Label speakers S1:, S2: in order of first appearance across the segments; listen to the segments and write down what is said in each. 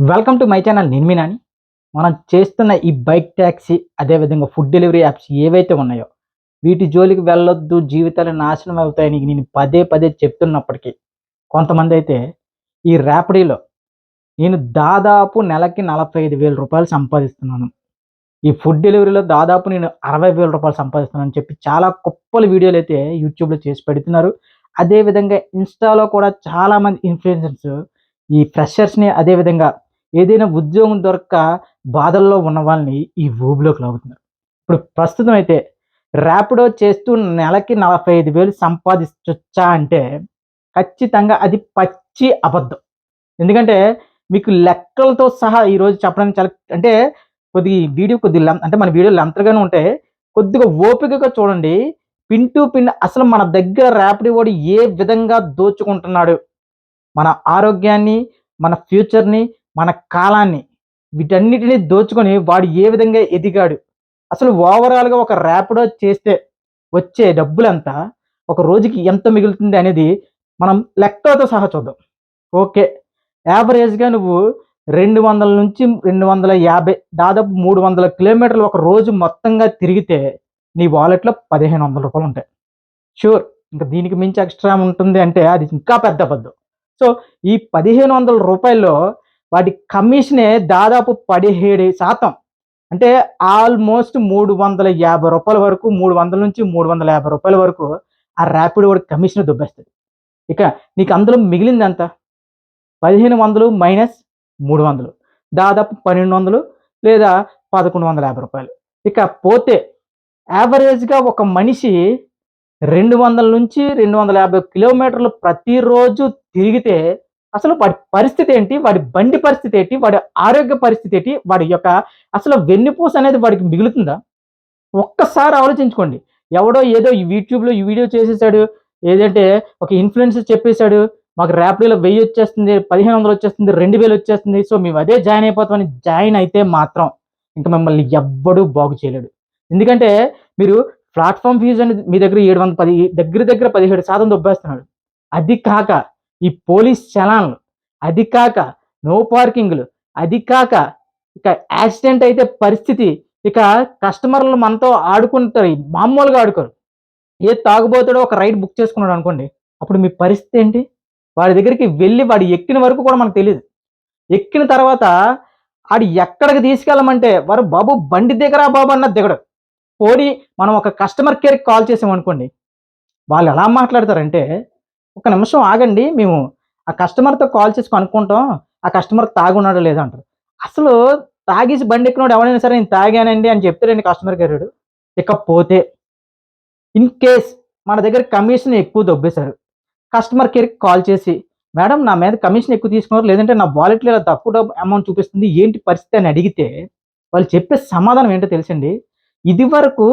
S1: Welcome to my channel. నేను మీ నాని. మనం చేస్తున్న ఈ బైక్ ట్యాక్సీ, అదేవిధంగా ఫుడ్ డెలివరీ యాప్స్ ఏవైతే ఉన్నాయో, వీటి జోలికి వెళ్ళొద్దు, జీవితాలు నాశనం అవుతాయని నేను పదే పదే చెప్తున్నప్పటికీ, కొంతమందైతే ఈ ర్యాపిడోలో నేను దాదాపు నెలకి రూ. 45,000 సంపాదిస్తున్నాను. ఈ ఫుడ్ డెలివరీలో దాదాపు నేను రూ. 60,000 సంపాదిస్తున్నానని చెప్పి చాలా గొప్పల వీడియోలైతే యూట్యూబ్‌లో చేసి పెడుతున్నారు. అదే విధంగా ఇన్‌స్టాలో కూడా చాలామంది ఇన్‌ఫ్లుయెన్సర్స్ ఈ ఫ్రెషర్స్‌ని, అదే విధంగా ఏదైనా ఉద్యోగం దొరక్క బాధల్లో ఉన్న వాళ్ళని ఈ ఊబిలోకి లాగుతున్నారు. ఇప్పుడు ప్రస్తుతం అయితే ర్యాపిడో చేస్తూ నెలకి 45,000 సంపాదించొచ్చా అంటే ఖచ్చితంగా అది పచ్చి అబద్ధం. ఎందుకంటే మీకు లెక్కలతో సహా ఈరోజు చెప్పడానికి చాలా అంటే వీడియో అంటే మన వీడియో లెంత్ ఉంటే కొద్దిగా ఓపికగా చూడండి. పిన్ టు పిన్ అసలు మన దగ్గర ర్యాపిడో వాడు ఏ విధంగా దోచుకుంటున్నాడు. మన ఆరోగ్యాన్ని, మన ఫ్యూచర్‌ని, మన కాలాన్ని వీటన్నిటిని దోచుకొని వాడు ఏ విధంగా ఎదిగాడు. అసలు ఓవరాల్‌గా ఒక ర్యాపిడో చేస్తే వచ్చే డబ్బులెంత? ఒక రోజుకి ఎంత మిగులుతుంది అనేది మనం లెక్కలతో సహా చూద్దాం. ఓకే. యావరేజ్‌గా నువ్వు 200-250 దాదాపు 300 కిలోమీటర్లు ఒక రోజు మొత్తంగా తిరిగితే నీ వాలెట్‌లో రూ. 1,500 ఉంటాయి. షూర్. ఇంక దీనికి మించి ఎక్స్‌ట్రా ఉంటుంది అంటే అది ఇంకా పెద్ద అబద్ధం. సో, ఈ రూ. 1,500 వాటి కమిషనే దాదాపు 17% అంటే ఆల్‌మోస్ట్ రూ. 350 వరకు 300-350 వరకు ఆ ర్యాపిడో వాడి కమిషన్ దొబ్బేస్తది. ఇక నీకు అందులో మిగిలిందెంత? 1,500 మైనస్ 300 దాదాపు 1,200 లేదా రూ. 1,150. ఇక పోతే యావరేజ్‌గా ఒక మనిషి 200-250 కిలోమీటర్లు ప్రతిరోజు తిరిగితే అసలు వాడి పరిస్థితి ఏంటి? వాడి బండి పరిస్థితి ఏంటి? వాడి ఆరోగ్య పరిస్థితి ఏంటి? వాడి యొక్క అసలు వెన్నుపూస అనేది వాడికి మిగులుతుందా? ఒక్కసారి ఆలోచించుకోండి. ఎవడో ఏదో ఈ యూట్యూబ్‌లో ఈ వీడియో చేసేసాడు. ఏదంటే ఒక ఇన్‌ఫ్లుయెన్సర్ చెప్పేసాడు. మాకు ర్యాపిడోలో 1000 వచ్చేస్తుంది, 1,500 వచ్చేస్తుంది, 2,000 వచ్చేస్తుంది. సో, మేము అదే జాయిన్ అయిపోతామని జాయిన్ అయితే మాత్రం ఇంక మిమ్మల్ని ఎవ్వడు బాగు చేయలేడు. ఎందుకంటే మీరు ప్లాట్‌ఫార్మ్ ఫీజ్ అనేది మీ దగ్గర 710 దగ్గర దగ్గర 17% దొబ్బేస్తున్నాడు. అది కాక ఈ పోలీస్ చలాన్లు, అది కాక నో పార్కింగ్‌లు, అది కాక ఇక యాక్సిడెంట్ అయితే పరిస్థితి ఇక కస్టమర్లు మనతో ఆడుకుంటారు. మామూలుగా ఆడుకోరు. ఏ తాగుబోతుడో ఒక రైడ్ బుక్ చేసుకున్నాడనుకోండి. అప్పుడు మీ పరిస్థితి ఏంటి? వాడి దగ్గరికి వెళ్లి వాడు ఎక్కిన వరకు కూడా మనకు తెలీదు. ఎక్కిన తర్వాత ఆడు ఎక్కడికి తీసుకెళ్ళమంటే వారు బాబు బండి దిగరా బాబు అన్నా దిగడు. పోనీ మనం ఒక కస్టమర్ కేర్‌కి కాల్ చేసామనుకోండి. వాళ్ళు ఎలా మాట్లాడతారంటే, "ఒక్క నిమిషం ఆగండి. మేము ఆ కస్టమర్‌తో కాల్ చేసి కనుక్కుంటాం. ఆ కస్టమర్ తాగున్నాడో లేదో" అంటారు. అసలు తాగేసి బండెక్కినోడు ఎవడైనా సరే నేను తాగానండి అని చెప్తాడండి కస్టమర్ కేరోడు. ఇకపోతే ఇన్ కేస్ మన దగ్గర కమిషన్ ఎక్కువ దొబ్బేశారు. కస్టమర్ కేర్‌కి కాల్ చేసి, "మేడం నా మీద కమిషన్ ఎక్కువ తీసుకున్నారు. లేదంటే నా వాలెట్‌లో ఇలా తక్కువ అమౌంట్ చూపిస్తుంది. ఏంటి పరిస్థితి?" అని అడిగితే వాళ్ళు చెప్పే సమాధానం ఏంటో తెలుసండి? ఇదివరకు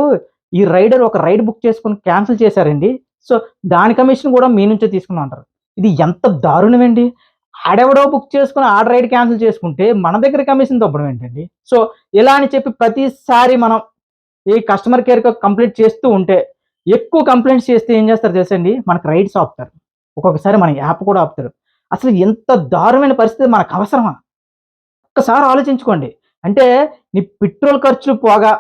S1: ఈ రైడర్ ఒక రైడ్ బుక్ చేసుకొని క్యాన్సిల్ చేశారండి. సో, దాని కమిషన్ కూడా మీ నుంచే తీసుకున్నాం అంటారు. ఇది ఎంత దారుణమండి. ఆడెవడో బుక్ చేసుకొని ఆడ రైడ్ క్యాన్సిల్ చేసుకుంటే మన దగ్గర కమిషన్ దొబ్బడం ఏంటండి? సో, ఇలా అని చెప్పి ప్రతిసారి మనం ఈ కస్టమర్ కేర్‌కి కంప్లెయింట్ చేస్తూ ఉంటే, ఎక్కువ కంప్లెయింట్స్ చేస్తే ఏం చేస్తారో తెలుసండి? మనకు రైడ్స్ ఆపుతారు. ఒక్కొక్కసారి మన యాప్ కూడా ఆపుతారు. అసలు ఎంత దారుణమైన పరిస్థితి మనకు అవసరమా? ఒక్కసారి ఆలోచించుకోండి. అంటే నీ పెట్రోల్ ఖర్చులు పోగా,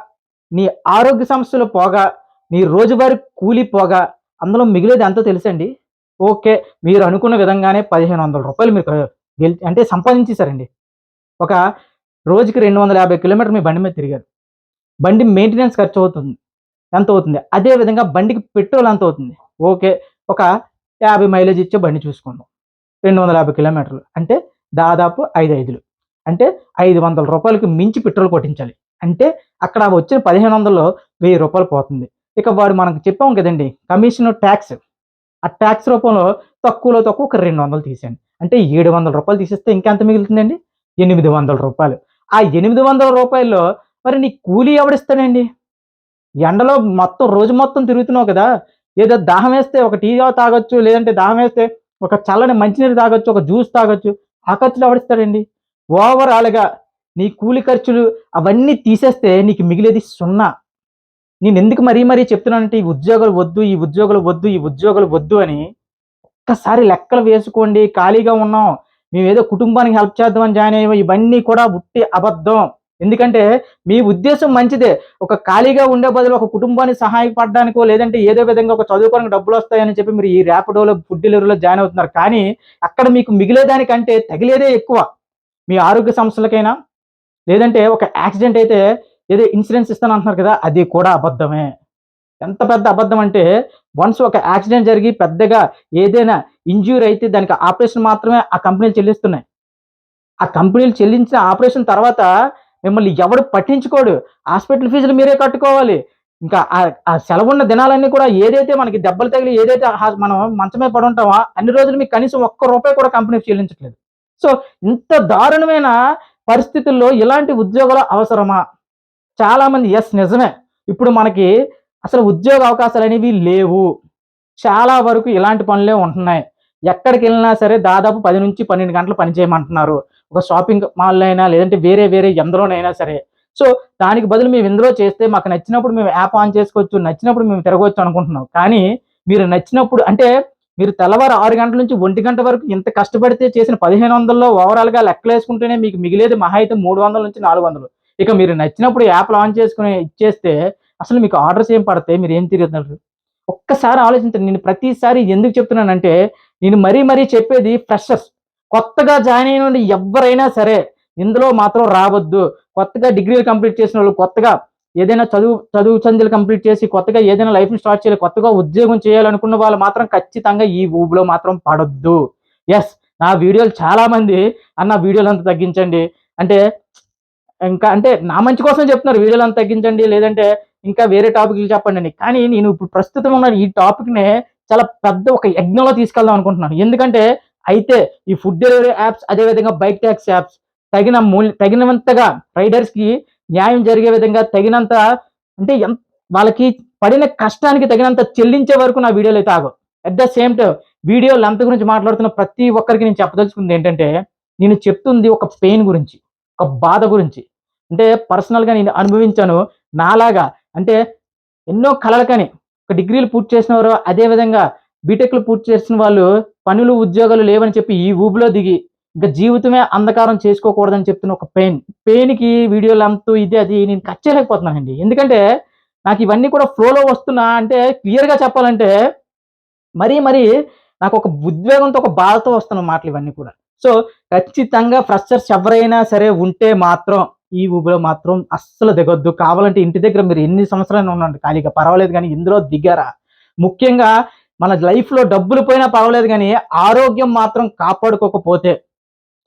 S1: నీ ఆరోగ్య సమస్యలు పోగా, నీ రోజువారీ కూలి పోగా, అందులో మిగిలేది ఎంతో తెలుసండి? ఓకే. మీరు అనుకున్న విధంగానే రూ. 1,500 మీకు అంటే సంపాదించేసారండి. ఒక రోజుకి 250 కిలోమీటర్లు మీ బండి మీద తిరిగారు. బండి మెయింటెనెన్స్ ఖర్చవుతుంది. ఎంతవుతుంది? అదే విధంగా బండికి పెట్రోల్ ఎంతవుతుంది? ఓకే. ఒక 50 మైలేజ్ ఇచ్చే బండి చూసుకుందాం. 250 కిలోమీటర్లు. అంటే దాదాపు 5 5లు. అంటే రూ. 500కి మించి పెట్రోల్ కొట్టించాలి. అంటే అక్కడ వచ్చిన 1,500లో రూ. 1000 పోతుంది. ఇక వాడు మనకు చెప్పాం కదండీ! Commission, talks. ఆ టాక్స్ రూపంలో తక్కువలో తక్కువ ఒక 200 తీసేయండి. అంటే రూ. 700 తీసేస్తే ఇంకెంత మిగులుతుందండి? రూ. 800. ఆ రూ. 800లో మరి నీ కూలీ ఎవడిస్తాడండి? ఎండలో మొత్తం రోజు మొత్తం తిరుగుతున్నావు కదా! ఏదో దాహమేస్తే ఒక టీ తాగొచ్చు. లేదంటే దాహమేస్తే ఒక చల్లని మంచినీరు తాగొచ్చు. ఒక జ్యూస్ తాగొచ్చు. ఆ ఖర్చులు ఎవడిస్తాడండి? ఓవరాల్‌గా నీ కూలి ఖర్చులు అవన్నీ తీసేస్తే నీకు మిగిలేది సున్నా. నేనెందుకు మరీ మరీ చెప్తున్నానంటే ఈ ఉద్యోగాలు వద్దు, ఈ ఉద్యోగాలు వద్దు, ఈ ఉద్యోగాలు వద్దు అని ఒక్కసారి లెక్కలు వేసుకోండి. ఖాళీగా ఉన్నాం. మేమేదో కుటుంబానికి హెల్ప్ చేద్దామని జాయిన్ అయ్యాము. ఇవన్నీ కూడా ఉట్టి అబద్ధం. ఎందుకంటే మీ ఉద్దేశ్యం మంచిదే. ఒక ఖాళీగా ఉండే బదులు ఒక కుటుంబానికి సహాయపడడానికో, లేదంటే ఏదో విధంగా ఒక చదువుకోవడానికి డబ్బులొస్తాయని చెప్పి మీరు ఈ ర్యాపిడోలో, ఫుడ్ డెలివరీలో జాయిన్ అవుతున్నారు. కానీ అక్కడ మీకు మిగిలేదానికంటే తగిలేదే ఎక్కువ. మీ ఆరోగ్య సమస్యలకైనా, లేదంటే ఒక యాక్సిడెంట్ అయితే ఏదో ఇన్సూరెన్స్ ఇస్తానంటున్నారు కదా! అది కూడా అబద్ధమే. ఎంత పెద్ద అబద్ధం అంటే, వన్స్ ఒక యాక్సిడెంట్ జరిగి పెద్దగా ఏదైనా ఇంజ్యూర్ అయితే దానికి ఆపరేషన్ మాత్రమే ఆ కంపెనీలు చెల్లిస్తున్నాయి. ఆ కంపెనీలు చెల్లించిన ఆపరేషన్ తర్వాత మిమ్మల్ని ఎవడు పట్టించుకోడు. హాస్పిటల్ ఫీజులు మీరే కట్టుకోవాలి. ఇంకా ఆ సెలవున్న దినాలన్నీ కూడా ఏదైతే మనకి దెబ్బలు తగిలి ఏదైతే మనం మంచం మీద పడుంటామో అన్ని రోజులు మీకు కనీసం ఒక్క రూపాయి కూడా కంపెనీ చెల్లించట్లేదు. సో, ఇంత దారుణమైన పరిస్థితుల్లో ఇలాంటి ఉద్యోగాలు అవసరమా? చాలామంది నిజమే. ఇప్పుడు మనకి అసలు ఉద్యోగ అవకాశాలనేవి లేవు. చాలా వరకు ఇలాంటి పనులే ఉంటున్నాయి. ఎక్కడికెళ్ళినా సరే దాదాపు 10-12 గంటలు పని చేయమంటున్నారు. ఒక షాపింగ్ మాల్‌లో అయినా, లేదంటే వేరే వేరే ఎందులోనైనా సరే. సో, దానికి బదులు మేము ఇందులో చేస్తే మాకు నచ్చినప్పుడు మేము యాప్ ఆన్ చేసుకోవచ్చు. నచ్చినప్పుడు మేము తిరగొచ్చు అనుకుంటున్నాం. కానీ మీరు నచ్చినప్పుడు అంటే మీరు తెల్లవారు 6 గంటల నుంచి 1 గంట వరకు ఇంత కష్టపడితే చేసిన 1500లో ఓవరాల్‌గా లెక్కలేసుకుంటేనే మీకు మిగిలేది మహా అయితే 300-400. ఇక మీరు నచ్చినప్పుడు యాప్‌లు ఆన్ చేసుకొని ఇచ్చేస్తే అసలు మీకు ఆర్డర్స్ ఏం పడతాయి? మీరేం తిరుగుతున్నారు? ఒక్కసారి ఆలోచించండి. నేను ప్రతిసారి ఎందుకు చెప్తున్నానంటే, నేను మరీ మరీ చెప్పేది ఫ్రెషర్స్. కొత్తగా జాయిన్ అయినోళ్ళు ఎవ్వరైనా సరే, ఇందులో మాత్రం రావద్దు. కొత్తగా డిగ్రీలు కంప్లీట్ చేసినోళ్ళు, కొత్తగా ఏదైనా చదువు సంధ్యలు కంప్లీట్ చేసి, కొత్తగా ఏదైనా లైఫ్‌ని స్టార్ట్ చేయాలి, కొత్తగా ఉద్యోగం చేయాలనుకున్న వాళ్ళు మాత్రం ఖచ్చితంగా ఈ ఊబిలో మాత్రం పడొద్దు. యెస్. నా వీడియోలు చాలామంది, "అన్న వీడియోలంతా తగ్గించండి." అంటే ఇంకా అంటే నా మంచి కోసమే చెప్తున్నారు. వీడియోలంతా తగ్గించండి. లేదంటే ఇంకా వేరే టాపిక్‌లు చెప్పండని. కానీ నేను ఇప్పుడు ప్రస్తుతం ఉన్న ఈ టాపిక్‌నే చాలా పెద్ద ఒక యజ్ఞంలో తీసుకెళ్దాం అనుకుంటున్నాను. ఎందుకంటే అయితే ఈ ఫుడ్ డెలివరీ యాప్స్, అదే విధంగా బైక్ టాక్సీ యాప్స్ తగినంతగా రైడర్స్‌కి న్యాయం జరిగే విధంగా తగినంత అంటే వాళ్ళకి పడిన కష్టానికి తగినంత చెల్లించే వరకు నా వీడియోలైతే ఆగవు. At the same time video length గురించి మాట్లాడుతున్న ప్రతి ఒక్కరికి నేను చెప్పదలుచుకుంది ఏంటంటే, నేను చెప్తుంది ఒక పెయిన్ గురించి, ఒక బాధ గురించి. అంటే పర్సనల్‌గా నేను అనుభవించాను. నాలాగా అంటే ఎన్నో కలలు కని ఒక డిగ్రీలు పూర్తి చేసినవారు, అదే విధంగా బీటెక్‌లు పూర్తి చేసిన వాళ్ళు పనులు, ఉద్యోగాలు లేవని చెప్పి ఈ ఊబిలో దిగి, ఇంక జీవితమే అంధకారం చేసుకోకూడదని చెప్తున్న ఒక పెయిన్. పెయిన్‌కి వీడియో లెంత్ ఇది అది నేను కట్ చేయలేకపోతున్నానండి. ఎందుకంటే నాకు ఇవన్నీ కూడా ఫ్లోలో వస్తున్నా అంటే క్లియర్‌గా చెప్పాలంటే మరీ నాకొక ఉద్వేగంతో, ఒక బాధతో వస్తున్న మాటలు ఇవన్నీ కూడా. సో, ఖచ్చితంగా ఫ్రెషర్స్ ఎవరైనా సరే ఉంటే మాత్రం ఈ ఊబిలో మాత్రం అస్సలు దిగొద్దు. కావాలంటే ఇంటి దగ్గర మీరు ఎన్ని సంవత్సరాలైనా ఉండండి ఖాళీగా పర్వాలేదు గానీ ఇందులో దిగారా, ముఖ్యంగా మన లైఫ్‌లో డబ్బులు పోయినా పర్వాలేదు గానీ ఆరోగ్యం మాత్రం కాపాడుకోకపోతే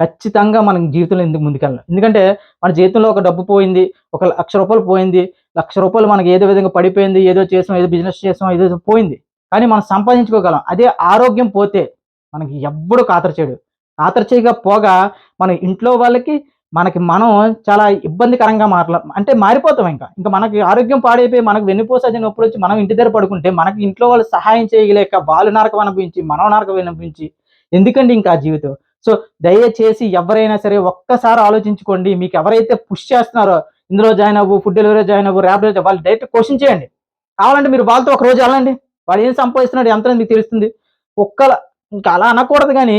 S1: ఖచ్చితంగా మనం జీవితంలో ఎందుకు ముందుకెళ్ళం. ఎందుకంటే మన జీవితంలో ఒక డబ్బు పోయింది. ఒక రూ. 1,00,000 పోయింది. రూ. 1,00,000 మనకి ఏదో విధంగా పడిపోయింది. ఏదో చేసాం, ఏదో బిజినెస్ చేసాం, ఏదేదో పోయింది. కానీ మనం సంపాదించుకోగలం. అదే ఆరోగ్యం పోతే మనకి ఎవ్వడు ఖాతరు చేయడు. ఖాతరు చేయకపోగా మన ఇంట్లో వాళ్ళకి, మనకి మనం చాలా ఇబ్బందికరంగా అంటే మారిపోతాం ఇంకా. ఇంక మనకి ఆరోగ్యం పాడైపోయి మనకు వెన్నుపూస అది నొప్పులొచ్చి మనం ఇంటి దగ్గర పడుకుంటే మనకి ఇంట్లో వాళ్ళు సహాయం చేయలేక వాళ్ళు నరకం అనుభవించి, మనం నరకం అనుభవించి ఎందుకండి ఇంకా ఆ జీవితం? సో, దయచేసి ఎవరైనా సరే ఒక్కసారి ఆలోచించుకోండి. మీకెవరైతే పుష్ చేస్తున్నారో ఇందులో జాయిన్ అవ్వు, ఫుడ్ డెలివరీలో జాయిన్ అవ్వు, ర్యాపిడో వాళ్ళు డైరెక్ట్ క్వెషన్ చేయండి. కావాలంటే మీరు వాళ్ళతో ఒక రోజు ఎళ్ళండి. వాడు ఏం సంపాదిస్తున్నాడు ఎంతని మీకు తెలుస్తుంది. ఒక్కల ఇంకా అలా అనకూడదు గానీ,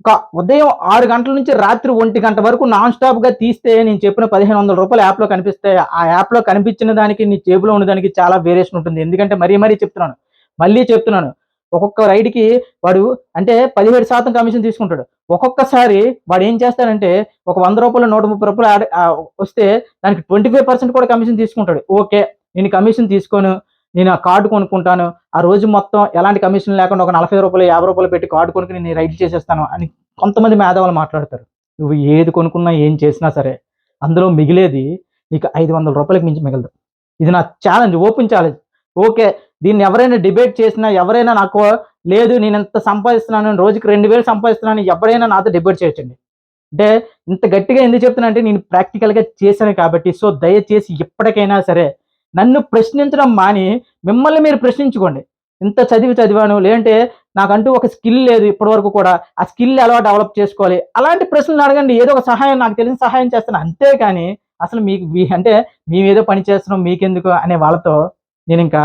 S1: ఒక ఉదయం 6 గంటల నుంచి రాత్రి 1 గంట వరకు నాన్ స్టాప్‌గా తీస్తే నేను చెప్పిన రూ. 1,500 యాప్‌లో కనిపిస్తాయి. ఆ యాప్‌లో కనిపించిన దానికి, నీ జేబులో ఉన్నదానికి చాలా వేరియేషన్ ఉంటుంది. ఎందుకంటే మరీ చెప్తున్నాను. మళ్ళీ చెప్తున్నాను. ఒక్కొక్క రైడ్‌కి వాడు అంటే 17% కమిషన్ తీసుకుంటాడు. ఒక్కొక్కసారి వాడేం చేస్తాడంటే ఒక రూ. 100, రూ. 130 వస్తే దానికి 25% కూడా కమిషన్ తీసుకుంటాడు. ఓకే. నేను కమిషన్ తీసుకోను. నేను ఆ కార్డ్ కొనుక్కుంటాను. ఆ రోజు మొత్తం ఎలాంటి కమిషన్ లేకుండా ఒక రూ. 40, రూ. 50 పెట్టి కార్డ్ కొనుక్కొని నేను రైడ్ చేసేస్తాను అని కొంతమంది మేధావులు మాట్లాడతారు. నువ్వు ఏది కొనుక్కున్నా, ఏం చేసినా సరే అందులో మిగిలేది నీకు రూ. 500కి మించి మిగలదు. ఇది నా ఛాలెంజ్. Open challenge. ఓకే. దీన్ని ఎవరైనా డిబేట్ చేసినా, ఎవరైనా నాకు లేదు నేనింత సంపాదిస్తున్నాను, రోజుకి 2000 సంపాదిస్తున్నాను ఎవరైనా నాతో డిబేట్ చేయొచ్చండి. అంటే ఇంత గట్టిగా ఎందుకు చెప్తున్నానంటే నేను ప్రాక్టికల్‌గా చేశాను కాబట్టి. సో, దయచేసి ఇప్పటికైనా సరే నన్ను ప్రశ్నించడం మాని మిమ్మల్ని మీరు ప్రశ్నించుకోండి. ఇంత చదివాను లేదంటే నాకంటూ ఒక స్కిల్ లేదు ఇప్పటివరకు కూడా. ఆ స్కిల్ ఎలా డెవలప్ చేసుకోవాలి? అలాంటి ప్రశ్నలు అడగండి. ఏదో ఒక సహాయం నాకు తెలిసిన సహాయం చేస్తాను. అంతేగాని అసలు మీకు అంటే మేమేదో పని చేస్తున్నాం మీకెందుకు అనే వాళ్ళతో నేనింకా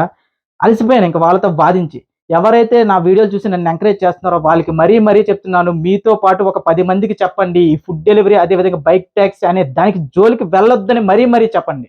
S1: అలసిపోయాను ఇంక వాళ్ళతో వాదించి. ఎవరైతే నా వీడియోలు చూసి నన్ను ఎంకరేజ్ చేస్తున్నారో వాళ్ళకి మరీ మరీ చెప్తున్నాను. మీతో పాటు ఒక 10 మందికి చెప్పండి. ఈ ఫుడ్ డెలివరీ అదే విధంగా బైక్ టాక్సీ అనే దానికి జోలికి వెళ్ళొద్దని మరీ మరీ చెప్పండి.